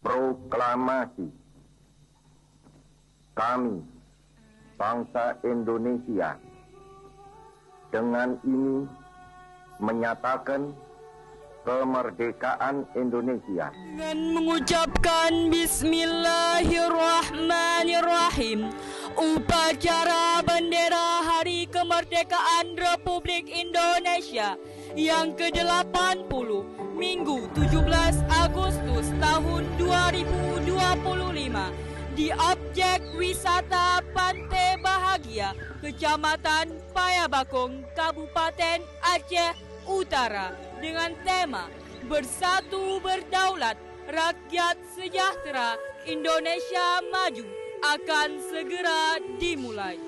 Proklamasi. Kami, bangsa Indonesia, dengan ini menyatakan kemerdekaan Indonesia. Dengan mengucapkan Bismillahirrahmanirrahim, upacara bendera Hari Kemerdekaan Republik Indonesia yang ke-80, Minggu 17 Agustus tahun 2025 di objek wisata Pantai Bahagia, Kecamatan Payabakung, Kabupaten Aceh Utara, dengan tema Bersatu Berdaulat, Rakyat Sejahtera, Indonesia Maju akan segera dimulai.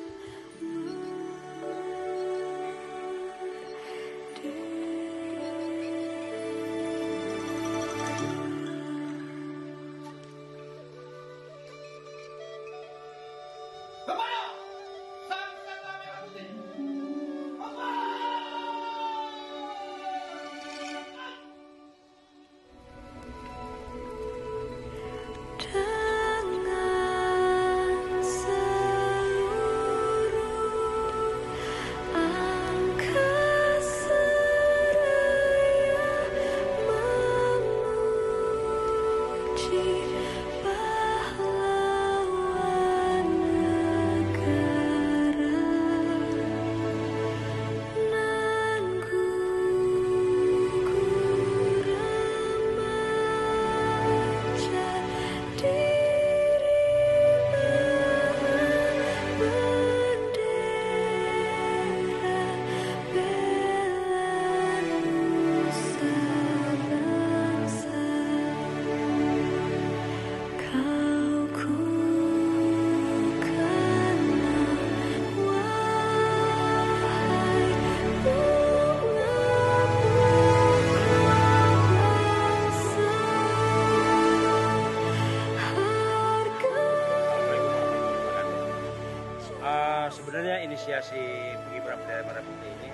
Sebenarnya inisiasi pengibaran bendera merah putih ini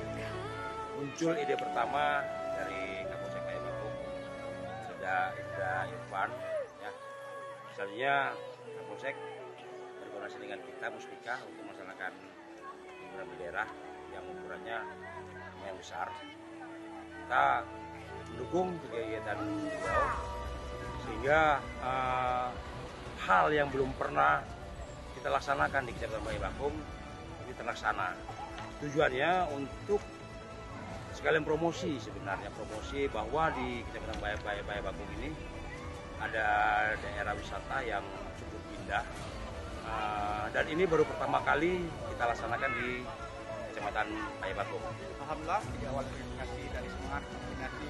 muncul ide pertama dari Kapolsek Payabakung, Indra Irfan. Ya, misalnya Kapolsek berkoordinasi dengan kita Muspika untuk melaksanakan pengibaran bendera yang ukurannya lumayan besar. Kita mendukung kegiatan beliau sehingga hal yang belum pernah kita laksanakan di Kecamatan Payabakung ini terlaksana. Tujuannya untuk sekalian promosi, sebenarnya promosi bahwa di Kecamatan Payabakung ini ada daerah wisata yang cukup indah, dan ini baru pertama kali kita laksanakan di Kecamatan Payabakung. Alhamdulillah, di awal terinspirasi dari semangat nominasi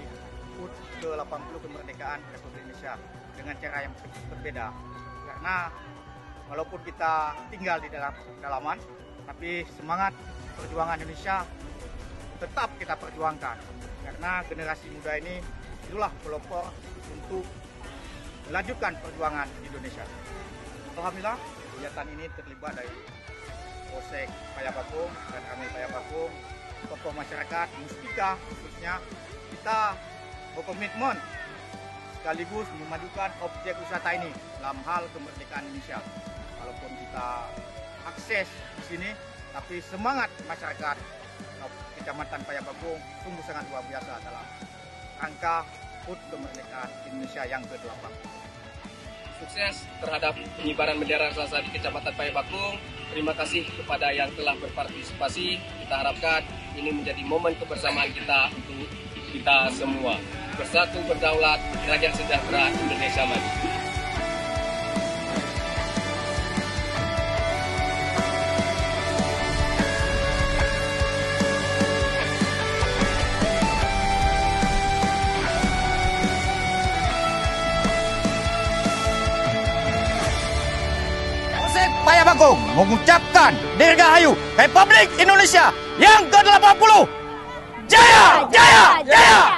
HUT ke-80 kemerdekaan Republik Indonesia dengan cara yang berbeda. Karena walaupun kita tinggal di dalam pedalaman, tapi semangat perjuangan Indonesia tetap kita perjuangkan. Karena generasi muda ini itulah pelopor untuk melanjutkan perjuangan Indonesia. Alhamdulillah, kegiatan ini terlibat dari Polsek Payabakung dan kami Payabakung, tokoh masyarakat, Muspika khususnya. Kita berkomitmen sekaligus memajukan objek wisata ini dalam hal kemerdekaan Indonesia. Walaupun kita akses di sini, tapi semangat masyarakat Kecamatan Payabakung sungguh sangat luar biasa dalam rangka HUT kemerdekaan Indonesia yang ke-8. Sukses terhadap pengibaran bendera selasa di Kecamatan Payabakung. Terima kasih kepada yang telah berpartisipasi. Kita harapkan ini menjadi momen kebersamaan kita untuk kita semua. Bersatu berdaulat, rakyat sejahtera, Indonesia maju. Payabakung mengucapkan Dirgahayu Republik Indonesia yang ke-80. Jaya! Jaya! Jaya!